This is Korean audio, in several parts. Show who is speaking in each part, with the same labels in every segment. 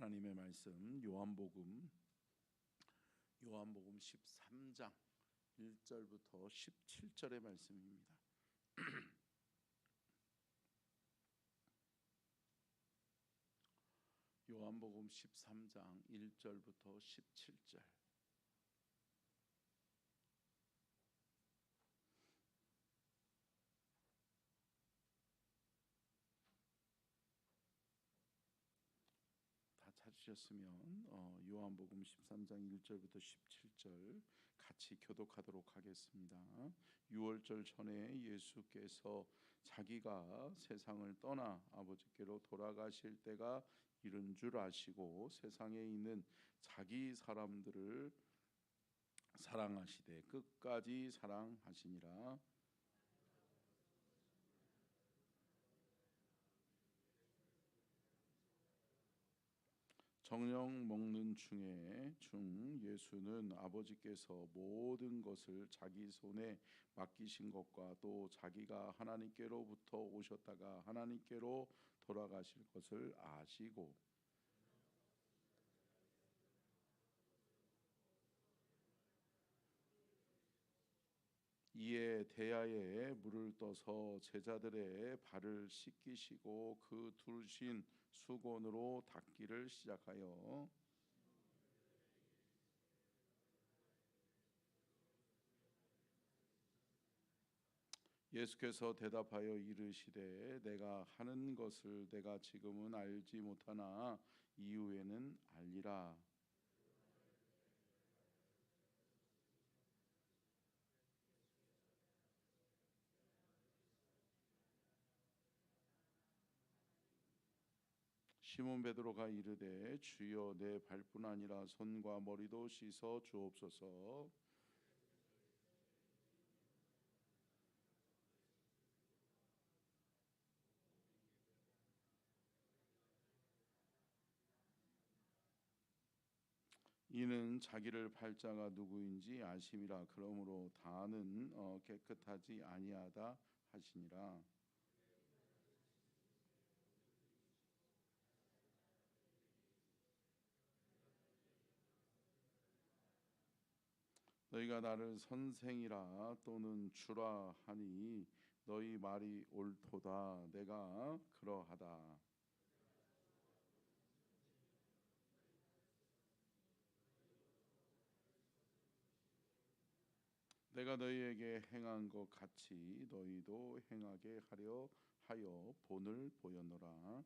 Speaker 1: 하나님의 말씀 요한복음 13장 1절부터 17절의 말씀입니다. 요한복음 13장 1절부터 17절. 다 찾으셨으면 요한복음 13장 1절부터 17절 같이 교독하도록 하겠습니다. 유월절 전에 예수께서 자기가 세상을 떠나 아버지께로 돌아가실 때가 이른 줄 아시고 세상에 있는 자기 사람들을 사랑하시되 끝까지 사랑하시니라. 저녁 먹는 중에 예수는 아버지께서 모든 것을 자기 손에 맡기신 것과 또 자기가 하나님께로부터 오셨다가 하나님께로 돌아가실 것을 아시고 이에 대야에 물을 떠서 제자들의 발을 씻기시고 그 두르신 수건으로 닦기를 시작하여 예수께서 대답하여 이르시되 내가 하는 것을 내가 지금은 알지 못하나 이후에는 알리라. 시몬 베드로가 이르되 주여 내 발뿐 아니라 손과 머리도 씻어 주옵소서. 이는 자기를 팔자가 누구인지 아심이라. 그러므로 다는 깨끗하지 아니하다 하시니라. 너희가 나를 선생이라 또는 주라 하니 너희 말이 옳도다. 내가 그러하다. 내가 너희에게 행한 것 같이 너희도 행하게 하려 하여 본을 보였노라.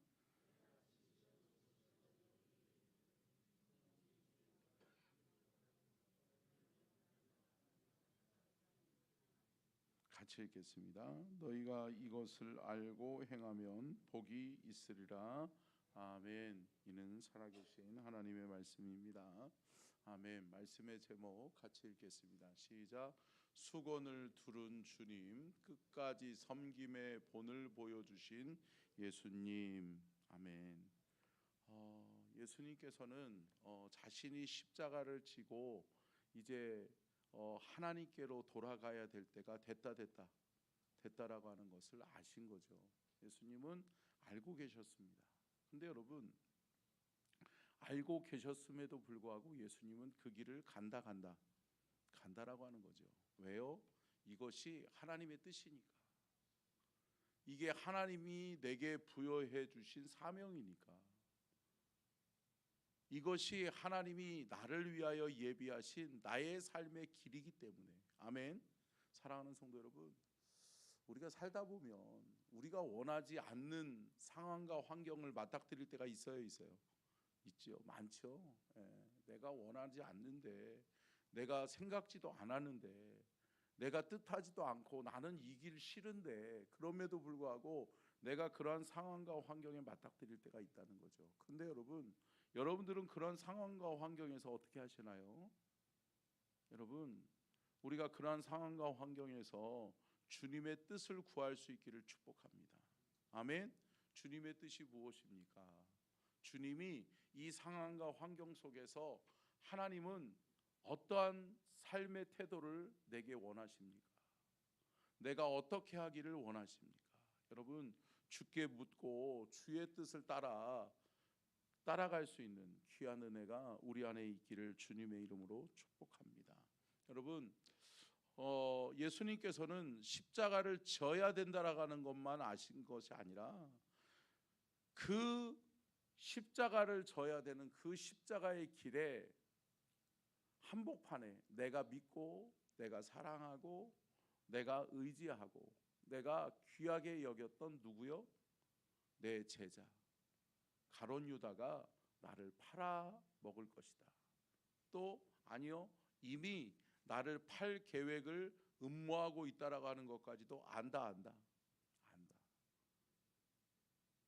Speaker 1: 같이 읽겠습니다. 너희가 이것을 알고 행하면 복이 있으리라. 아멘. 이는 살아계신 하나님의 말씀입니다. 아멘. 말씀의 제목 같이 읽겠습니다. 시작. 수건을 두른 주님, 끝까지 섬김의 본을 보여주신 예수님. 아멘. 예수님께서는 자신이 십자가를 지고 이제 하나님께로 돌아가야 될 때가 됐다라고 하는 것을 아신 거죠. 예수님은 알고 계셨습니다. 근데 여러분, 알고 계셨음에도 불구하고 예수님은 그 길을 간다라고 하는 거죠. 왜요? 이것이 하나님의 뜻이니까. 이게 하나님이 내게 부여해 주신 사명이니까. 이것이 하나님이 나를 위하여 예비하신 나의 삶의 길이기 때문에. 아멘. 사랑하는 성도 여러분, 우리가 살다 보면 우리가 원하지 않는 상황과 환경을 맞닥뜨릴 때가 있어요? 있죠. 많죠. 내가 원하지 않는데, 내가 생각지도 않았는데, 내가 뜻하지도 않고 나는 이 길 싫은데, 그럼에도 불구하고 내가 그러한 상황과 환경에 맞닥뜨릴 때가 있다는 거죠. 그런데 여러분들은 그런 상황과 환경에서 어떻게 하시나요? 여러분, 우리가 그러한 상황과 환경에서 주님의 뜻을 구할 수 있기를 축복합니다. 아멘. 주님의 뜻이 무엇입니까? 주님이 이 상황과 환경 속에서 하나님은 어떠한 삶의 태도를 내게 원하십니까? 내가 어떻게 하기를 원하십니까? 여러분, 주께 묻고 주의 뜻을 따라 따라갈 수 있는 귀한 은혜가 우리 안에 있기를 주님의 이름으로 축복합니다. 여러분, 예수님께서는 십자가를 져야 된다라는 것만 아신 것이 아니라 그 십자가를 져야 되는 그 십자가의 길에 한복판에 내가 믿고 내가 사랑하고 내가 의지하고 내가 귀하게 여겼던 누구요? 내 제자 가룟 유다가 나를 팔아 먹을 것이다. 또 아니요, 이미 나를 팔 계획을 음모하고 있다라고 하는 것까지도 안다.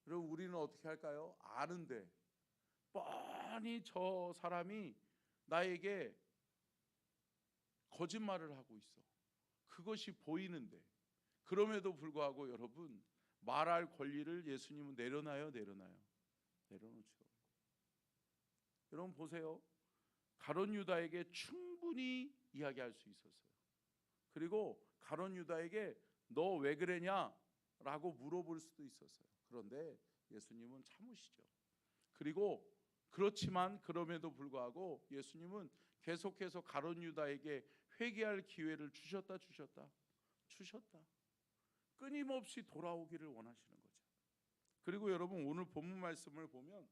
Speaker 1: 그럼 우리는 어떻게 할까요? 아는데 뻔히 저 사람이 나에게 거짓말을 하고 있어. 그것이 보이는데 그럼에도 불구하고 여러분, 말할 권리를 예수님은 내려놔요? 내려놓죠. 여러분 보세요. 가룟 유다에게 충분히 이야기할 수 있었어요. 그리고 가룟 유다에게 너 왜 그러냐? 라고 물어볼 수도 있었어요. 그런데 예수님은 참으시죠. 그리고 그렇지만 그럼에도 불구하고 예수님은 계속해서 가룟 유다에게 회개할 기회를 주셨다. 끊임없이 돌아오기를 원하시는 거죠. 그리고 여러분, 오늘 본문 말씀을 보면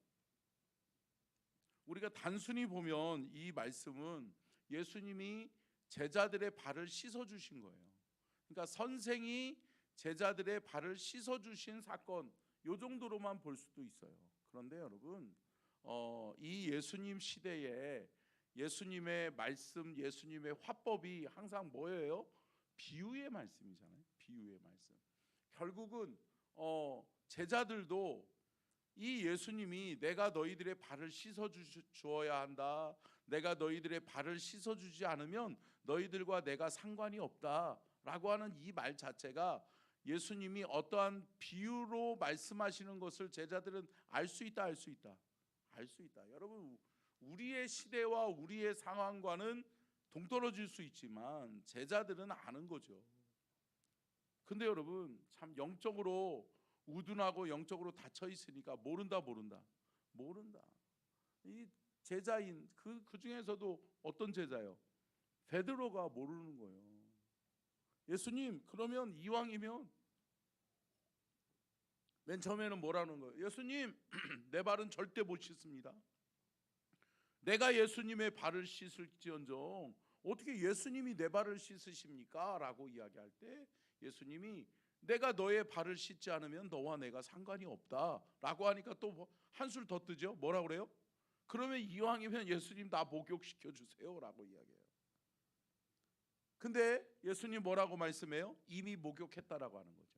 Speaker 1: 우리가 단순히 보면 이 말씀은 예수님이 제자들의 발을 씻어 주신 거예요. 그러니까 선생이 제자들의 발을 씻어 주신 사건, 요 정도로만 볼 수도 있어요. 그런데 여러분, 이 예수님 시대에 예수님의 말씀, 예수님의 화법이 항상 뭐예요? 비유의 말씀이잖아요. 비유의 말씀. 결국은 제자들도 이 예수님이 내가 너희들의 발을 씻어 주어야 한다, 내가 너희들의 발을 씻어 주지 않으면 너희들과 내가 상관이 없다라고 하는 이 말 자체가 예수님이 어떠한 비유로 말씀하시는 것을 제자들은 알 수 있다. 여러분, 우리의 시대와 우리의 상황과는 동떨어질 수 있지만 제자들은 아는 거죠. 근데 여러분, 참 영적으로 우둔하고 영적으로 닫혀 있으니까 모른다. 이 제자인 그 중에서도 어떤 제자요? 베드로가 모르는 거예요. 예수님, 그러면 이왕이면 맨 처음에는 뭐라는 거예요? 예수님, 내 발은 절대 못 씻습니다. 내가 예수님의 발을 씻을지언정 어떻게 예수님이 내 발을 씻으십니까? 라고 이야기할 때 예수님이 내가 너의 발을 씻지 않으면 너와 내가 상관이 없다 라고 하니까 또 한술 더 뜨죠. 뭐라 그래요? 그러면 이왕이면 예수님 나 목욕시켜 주세요 라고 이야기해요. 근데 예수님 뭐라고 말씀해요? 이미 목욕했다라고 하는 거죠.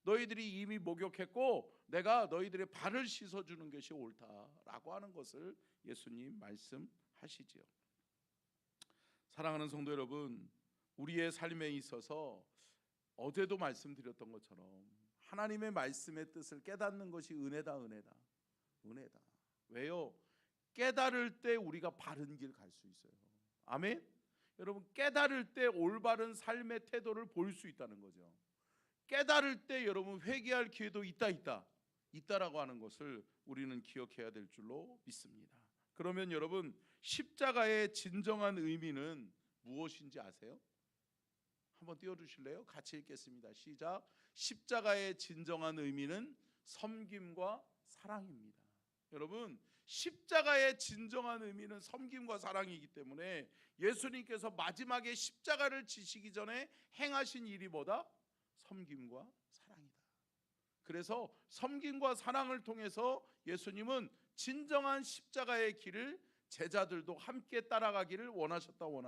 Speaker 1: 너희들이 이미 목욕했고 내가 너희들의 발을 씻어주는 것이 옳다라고 하는 것을 예수님 말씀하시지요. 사랑하는 성도 여러분, 우리의 삶에 있어서 어제도 말씀드렸던 것처럼 하나님의 말씀의 뜻을 깨닫는 것이 은혜다. 왜요? 깨달을 때 우리가 바른 길 갈 수 있어요. 아멘. 여러분, 깨달을 때 올바른 삶의 태도를 보일 수 있다는 거죠. 깨달을 때 여러분 회개할 기회도 있다라고 하는 것을 우리는 기억해야 될 줄로 믿습니다. 그러면 여러분, 십자가의 진정한 의미는 무엇인지 아세요? 한번 띄워주실래요? 같이 읽겠습니다. 시작. 십자가의 진정한 의미는 섬김과 사랑입니다. 여러분, 십자가의 진정한 의미는 섬김과 사랑이기 때문에 예수님께서 마지막에 십자가를 지시기 전에 행하신 일이 뭐다? 섬김과 사랑이다. 그래서 섬김과 사랑을 통해서 예수님은 진정한 십자가의 길을 제자들도 함께 따라가기를 원하셨다라고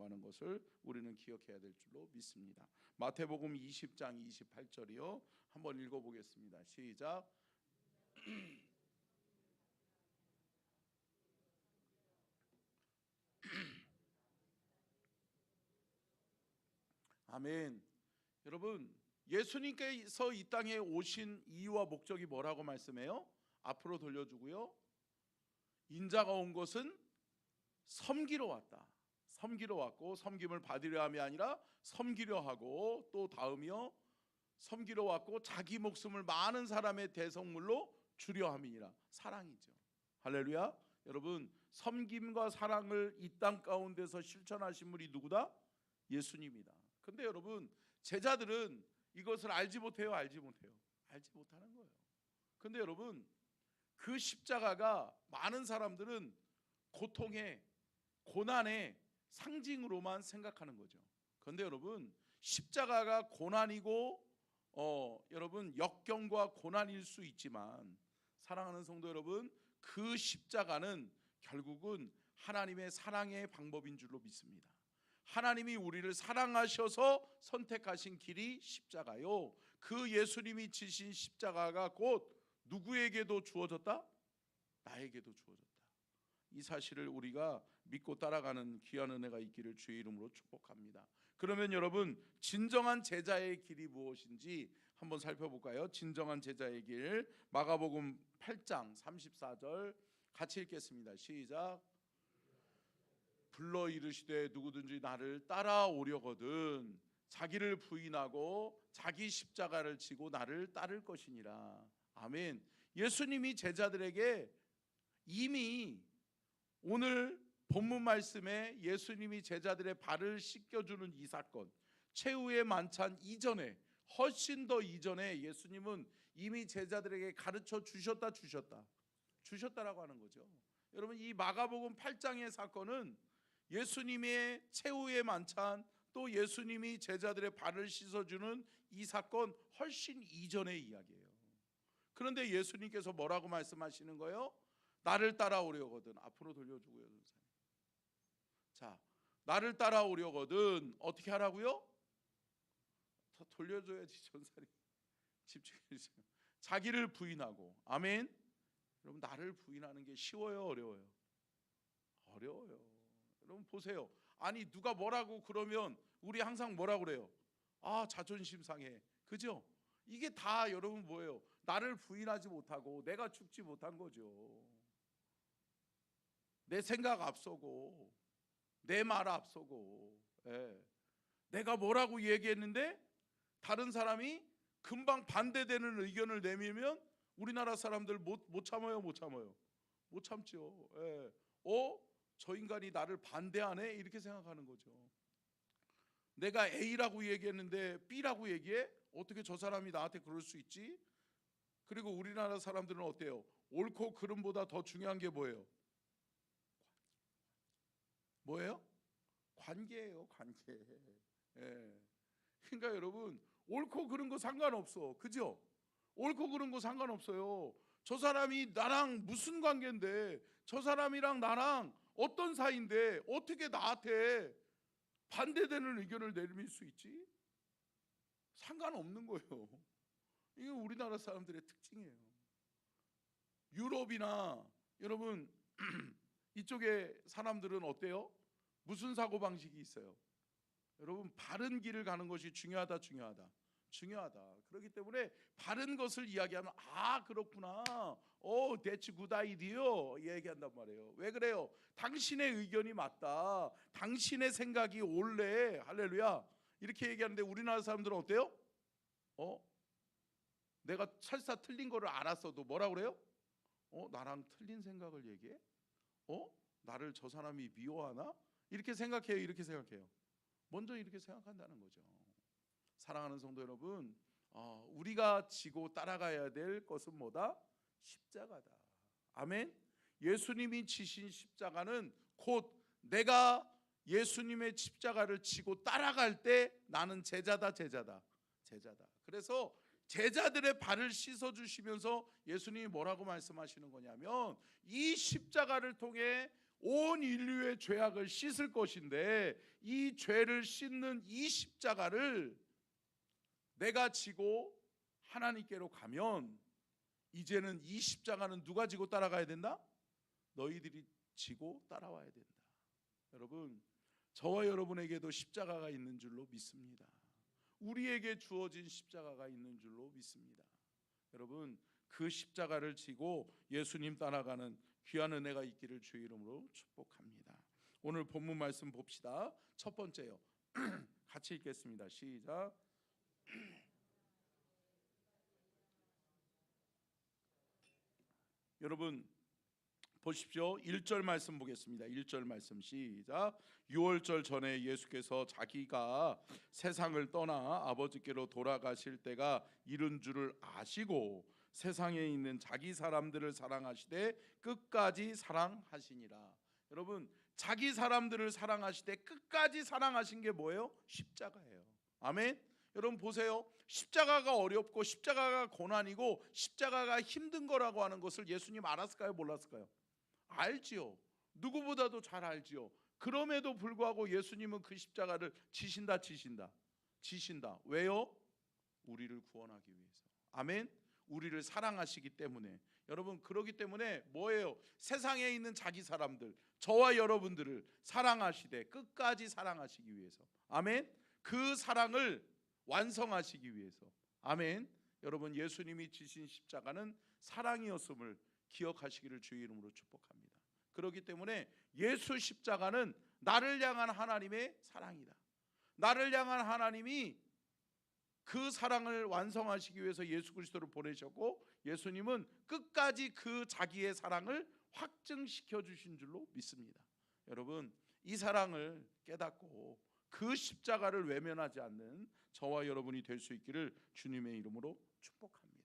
Speaker 1: 하는 것을 우리는 기억해야 될 줄로 믿습니다. 마태복음 20장 28절이요. 한번 읽어보겠습니다. 시작. 아멘. 여러분, 예수님께서 이 땅에 오신 이유와 목적이 뭐라고 말씀해요? 앞으로 돌려주고요. 인자가 온 것은 섬기러 왔다. 섬기러 왔고 섬김을 받으려 함이 아니라 섬기려 하고 또 다음이요. 섬기러 왔고 자기 목숨을 많은 사람의 대성물로 주려 함이니라. 사랑이죠. 할렐루야. 여러분, 섬김과 사랑을 이 땅 가운데서 실천하신 분이 누구다? 예수님이다. 근데 여러분, 제자들은 이것을 알지 못해요. 알지 못하는 거예요. 근데 여러분, 그 십자가가 많은 사람들은 고통의, 고난의 상징으로만 생각하는 거죠. 그런데 여러분, 십자가가 고난이고 여러분 역경과 고난일 수 있지만, 사랑하는 성도 여러분, 그 십자가는 결국은 하나님의 사랑의 방법인 줄로 믿습니다. 하나님이 우리를 사랑하셔서 선택하신 길이 십자가요, 그 예수님이 지신 십자가가 곧 누구에게도 주어졌다? 나에게도 주어졌다. 이 사실을 우리가 믿고 따라가는 귀한 은혜가 있기를 주의 이름으로 축복합니다. 그러면 여러분, 진정한 제자의 길이 무엇인지 한번 살펴볼까요? 진정한 제자의 길, 마가복음 8장 34절 같이 읽겠습니다. 시작. 불러 이르시되 누구든지 나를 따라오려거든 자기를 부인하고 자기 십자가를 지고 나를 따를 것이니라. 아멘. 예수님이 제자들에게 이미 오늘 본문 말씀에 예수님이 제자들의 발을 씻겨주는 이 사건, 최후의 만찬 이전에, 훨씬 더 이전에 예수님은 이미 제자들에게 가르쳐 주셨다라고 하는 거죠. 여러분, 이 마가복음 8장의 사건은 예수님의 최후의 만찬, 또 예수님이 제자들의 발을 씻어주는 이 사건 훨씬 이전의 이야기예요. 그런데 예수님께서 뭐라고 말씀하시는 거예요? 나를 따라오려거든. 앞으로 돌려주고요, 전사님. 자, 나를 따라오려거든 어떻게 하라고요? 더 돌려줘야지, 전사님. 집중해 주세요. 자기를 부인하고. 아멘. 여러분, 나를 부인하는 게 쉬워요, 어려워요? 어려워요. 여러분 보세요. 아니, 누가 뭐라고 그러면 우리 항상 뭐라고 그래요? 아, 자존심 상해. 그죠? 이게 다 여러분 뭐예요? 나를 부인하지 못하고 내가 죽지 못한 거죠. 내 생각 앞서고 내 말 앞서고, 내가 뭐라고 얘기했는데 다른 사람이 금방 반대되는 의견을 내밀면 우리나라 사람들 못 참아요, 못 참아요? 못 참죠. 저 인간이 나를 반대하네, 이렇게 생각하는 거죠. 내가 A라고 얘기했는데 B라고 얘기해? 어떻게 저 사람이 나한테 그럴 수 있지? 그리고 우리나라 사람들은 어때요? 옳고 그름보다 더 중요한 게 뭐예요? 뭐예요? 관계예요, 관계. 그러니까 여러분, 옳고 그른 거 상관없어. 그죠? 옳고 그른 거 상관없어요. 저 사람이 나랑 무슨 관계인데, 저 사람이랑 나랑 어떤 사이인데 어떻게 나한테 반대되는 의견을 내밀 수 있지? 상관없는 거예요. 이게 우리나라 사람들의 특징이에요. 유럽이나 여러분 이쪽의 사람들은 어때요? 무슨 사고방식이 있어요? 여러분, 바른 길을 가는 것이 중요하다. 그렇기 때문에 바른 것을 이야기하면 아, 그렇구나, that's good idea 얘기한단 말이에요. 왜 그래요? 당신의 의견이 맞다, 당신의 생각이 옳네, 할렐루야, 이렇게 얘기하는데 우리나라 사람들은 어때요? 내가 설사 틀린 거를 알았어도 뭐라 그래요? 나랑 틀린 생각을 얘기해? 나를 저 사람이 미워하나? 이렇게 생각해요. 먼저 이렇게 생각한다는 거죠. 사랑하는 성도 여러분, 우리가 지고 따라가야 될 것은 뭐다? 십자가다. 아멘. 예수님이 지신 십자가는 곧 내가 예수님의 십자가를 지고 따라갈 때 나는 제자다. 그래서 제자들의 발을 씻어주시면서 예수님이 뭐라고 말씀하시는 거냐면, 이 십자가를 통해 온 인류의 죄악을 씻을 것인데, 이 죄를 씻는 이 십자가를 내가 지고 하나님께로 가면, 이제는 이 십자가는 누가 지고 따라가야 된다? 너희들이 지고 따라와야 된다. 여러분, 저와 여러분에게도 십자가가 있는 줄로 믿습니다. 우리에게 주어진 십자가가 있는 줄로 믿습니다. 여러분, 그 십자가를 지고 예수님 따라가는 귀한 은혜가 있기를 주의 이름으로 축복합니다. 오늘 본문 말씀 봅시다. 첫 번째요. 같이 읽겠습니다. 시작. 여러분 보십시오. 1절 말씀 보겠습니다. 1절 말씀 시작. 유월절 전에 예수께서 자기가 세상을 떠나 아버지께로 돌아가실 때가 이른 줄을 아시고 세상에 있는 자기 사람들을 사랑하시되 끝까지 사랑하시니라. 여러분, 자기 사람들을 사랑하시되 끝까지 사랑하신 게 뭐예요? 십자가예요. 아멘. 여러분 보세요. 십자가가 어렵고 십자가가 고난이고 십자가가 힘든 거라고 하는 것을 예수님 알았을까요? 몰랐을까요? 알지요. 누구보다도 잘 알지요. 그럼에도 불구하고 예수님은 그 십자가를 지신다. 왜요? 우리를 구원하기 위해서. 아멘. 우리를 사랑하시기 때문에. 여러분, 그러기 때문에 뭐예요? 세상에 있는 자기 사람들, 저와 여러분들을 사랑하시되 끝까지 사랑하시기 위해서. 아멘. 그 사랑을 완성하시기 위해서. 아멘. 여러분, 예수님이 지신 십자가는 사랑이었음을 기억하시기를 주의 이름으로 축복합니다. 그렇기 때문에 예수 십자가는 나를 향한 하나님의 사랑이다. 나를 향한 하나님이 그 사랑을 완성하시기 위해서 예수 그리스도를 보내셨고, 예수님은 끝까지 그 자기의 사랑을 확증시켜 주신 줄로 믿습니다. 여러분, 이 사랑을 깨닫고 그 십자가를 외면하지 않는 저와 여러분이 될 수 있기를 주님의 이름으로 축복합니다.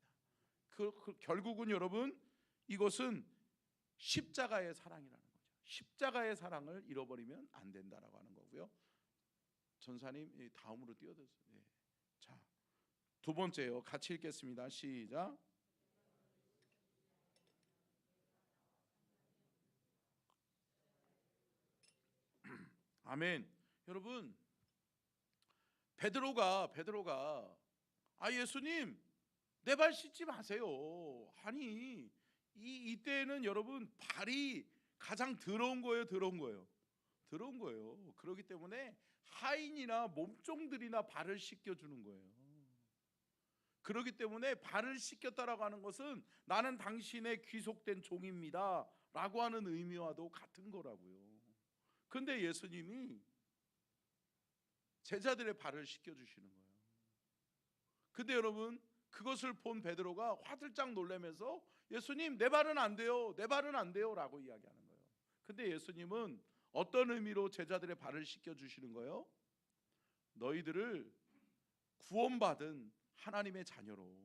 Speaker 1: 결국은 여러분, 이것은 십자가의 사랑이라는 거죠. 십자가의 사랑을 잃어버리면 안 된다라고 하는 거고요. 전사님 다음으로 띄워주세요. 네. 자, 두 번째요. 같이 읽겠습니다. 시작. 아멘. 여러분, 베드로가 예수님 내 발 씻지 마세요. 아니 이때는 여러분 발이 가장 더러운 거예요. 그렇기 때문에 하인이나 몸종들이나 발을 씻겨주는 거예요. 그렇기 때문에 발을 씻겼다라고 하는 것은 나는 당신의 귀속된 종입니다 라고 하는 의미와도 같은 거라고요. 근데 예수님이 제자들의 발을 씻겨주시는 거예요. 근데 여러분, 그것을 본 베드로가 화들짝 놀라면서 예수님 내 발은 안 돼요 라고 이야기하는 거예요. 근데 예수님은 어떤 의미로 제자들의 발을 씻겨주시는 거예요? 너희들을 구원받은 하나님의 자녀로,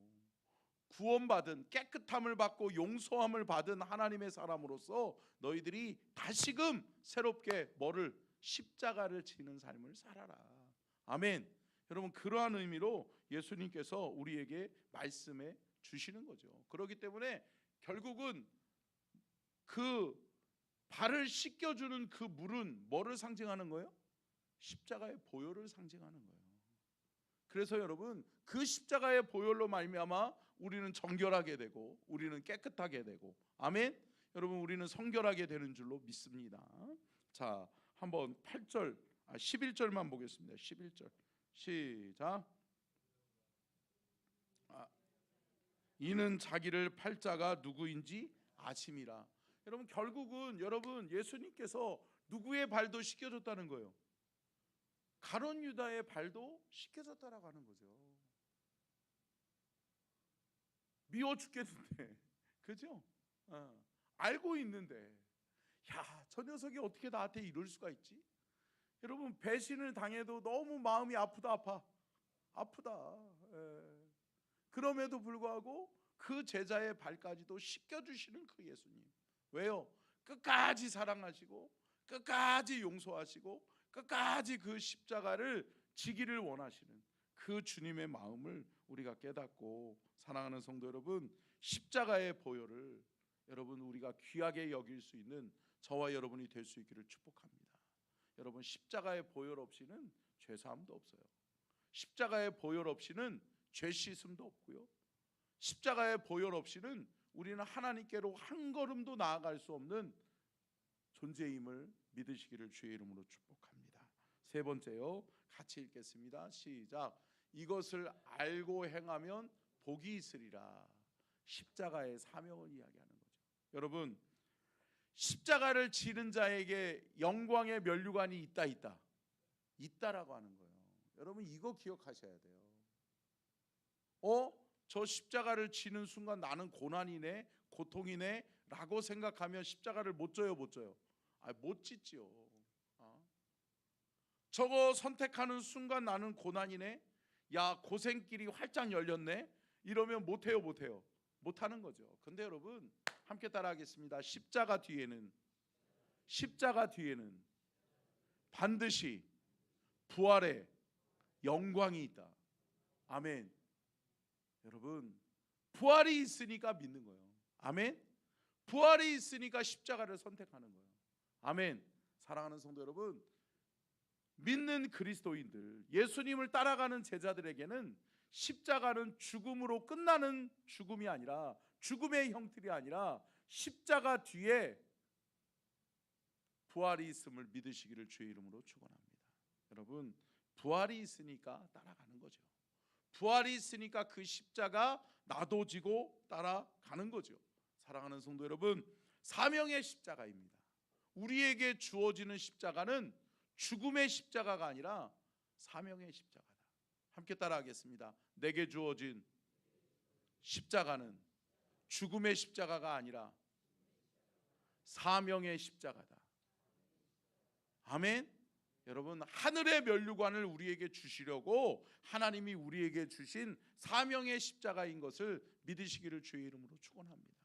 Speaker 1: 구원받은 깨끗함을 받고 용서함을 받은 하나님의 사람으로서 너희들이 다시금 새롭게 뭐를? 십자가를 지는 삶을 살아라. 아멘. 여러분, 그러한 의미로 예수님께서 우리에게 말씀해 주시는 거죠. 그렇기 때문에 결국은 그 발을 씻겨주는 그 물은 뭐를 상징하는 거예요? 십자가의 보혈을 상징하는 거예요. 그래서 여러분, 그 십자가의 보혈로 말미암아 우리는 정결하게 되고 우리는 깨끗하게 되고, 아멘. 여러분, 우리는 성결하게 되는 줄로 믿습니다. 자, 한번 11절만 보겠습니다. 11절 시작. 이는 자기를 팔 자가 누구인지 아심이라. 여러분, 결국은 여러분 예수님께서 누구의 발도 씻겨줬다는 거예요? 가룟 유다의 발도 씻겨졌다라고 하는 거죠. 미워 죽겠는데, 그죠? 알고 있는데, 야, 저 녀석이 어떻게 나한테 이럴 수가 있지? 여러분, 배신을 당해도 너무 마음이 아프다. 예. 그럼에도 불구하고 그 제자의 발까지도 씻겨주시는 그 예수님. 왜요? 끝까지 사랑하시고 끝까지 용서하시고 끝까지 그 십자가를 지기를 원하시는 그 주님의 마음을 우리가 깨닫고, 사랑하는 성도 여러분, 십자가의 보혈을 여러분 우리가 귀하게 여길 수 있는 저와 여러분이 될 수 있기를 축복합니다. 여러분, 십자가의 보혈 없이는 죄사함도 없어요. 십자가의 보혈 없이는 죄 씻음도 없고요. 십자가의 보혈 없이는 우리는 하나님께로 한 걸음도 나아갈 수 없는 존재임을 믿으시기를 주의 이름으로 축복합니다. 세 번째요. 같이 읽겠습니다. 시작. 이것을 알고 행하면 복이 있으리라. 십자가의 사명을 이야기하는 거죠. 여러분, 십자가를 지는 자에게 영광의 면류관이 있다라고 하는 거예요. 여러분, 이거 기억하셔야 돼요. 저 십자가를 지는 순간 나는 고난이네, 고통이네, 라고 생각하면 십자가를 못 져요, 못 져요? 못 짓지요. 저거 선택하는 순간 나는 고난이네, 야 고생길이 활짝 열렸네, 이러면 못해요, 못해요? 못하는 거죠. 근데 여러분 함께 따라하겠습니다. 십자가 뒤에는 반드시 부활의 영광이 있다. 아멘. 여러분 부활이 있으니까 믿는 거예요. 아멘. 부활이 있으니까 십자가를 선택하는 거예요. 아멘. 사랑하는 성도 여러분, 믿는 그리스도인들, 예수님을 따라가는 제자들에게는 십자가는 죽음으로 끝나는 죽음이 아니라, 죽음의 형틀이 아니라 십자가 뒤에 부활이 있음을 믿으시기를 주의 이름으로 축원합니다. 여러분 부활이 있으니까 따라가는 거죠. 부활이 있으니까 그 십자가 나도 지고 따라가는 거죠. 사랑하는 성도 여러분, 사명의 십자가입니다. 우리에게 주어지는 십자가는 죽음의 십자가가 아니라 사명의 십자가다. 함께 따라하겠습니다. 내게 주어진 십자가는 죽음의 십자가가 아니라 사명의 십자가다. 아멘. 여러분 하늘의 면류관을 우리에게 주시려고 하나님이 우리에게 주신 사명의 십자가인 것을 믿으시기를 주의 이름으로 축원합니다.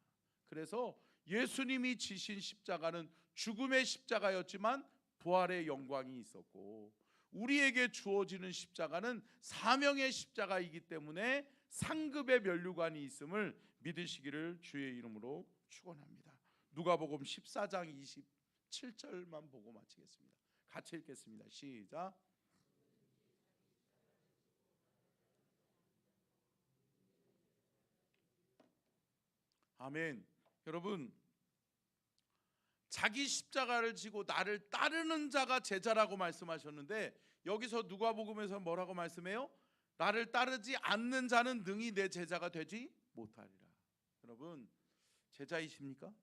Speaker 1: 그래서 예수님이 지신 십자가는 죽음의 십자가였지만 부활의 영광이 있었고, 우리에게 주어지는 십자가는 사명의 십자가이기 때문에 상급의 면류관이 있음을 믿으시기를 주의 이름으로 축원합니다. 누가복음 14장 27절만 보고 마치겠습니다. 같이 읽겠습니다. 시작. 아멘. 여러분 자기 십자가를 지고 나를 따르는 자가 제자라고 말씀하셨는데, 여기서 누가복음에서 뭐라고 말씀해요? 나를 따르지 않는 자는 능히 내 제자가 되지 못하리라. 여러분 제자이십니까?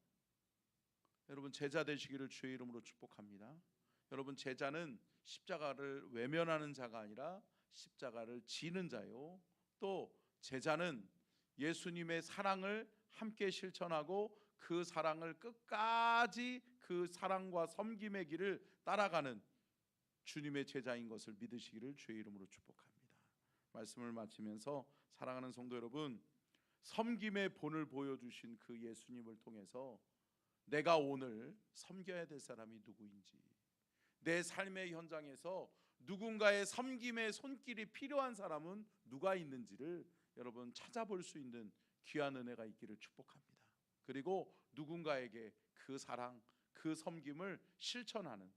Speaker 1: 여러분 제자 되시기를 주의 이름으로 축복합니다. 여러분 제자는 십자가를 외면하는 자가 아니라 십자가를 지는 자요, 또 제자는 예수님의 사랑을 함께 실천하고 그 사랑을 끝까지 그 사랑과 섬김의 길을 따라가는 주님의 제자인 것을 믿으시기를 주의 이름으로 축복합니다. 말씀을 마치면서 사랑하는 성도 여러분, 섬김의 본을 보여주신 그 예수님을 통해서 내가 오늘 섬겨야 될 사람이 누구인지, 내 삶의 현장에서 누군가의 섬김의 손길이 필요한 사람은 누가 있는지를 여러분 찾아볼 수 있는 귀한 은혜가 있기를 축복합니다. 그리고 누군가에게 그 사랑, 그 섬김을 실천하는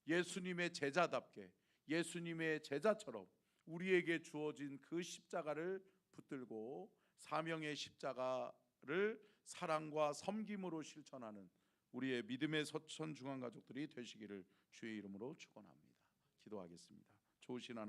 Speaker 1: 예수님의 제자답게, 예수님의 제자처럼 우리에게 주어진 그 십자가를 붙들고 사명의 십자가를 사랑과 섬김으로 실천하는 우리의 믿음의 서천 중앙 가족들이 되시기를 주의 이름으로 축원합니다. 기도하겠습니다. 좋으신 하나님,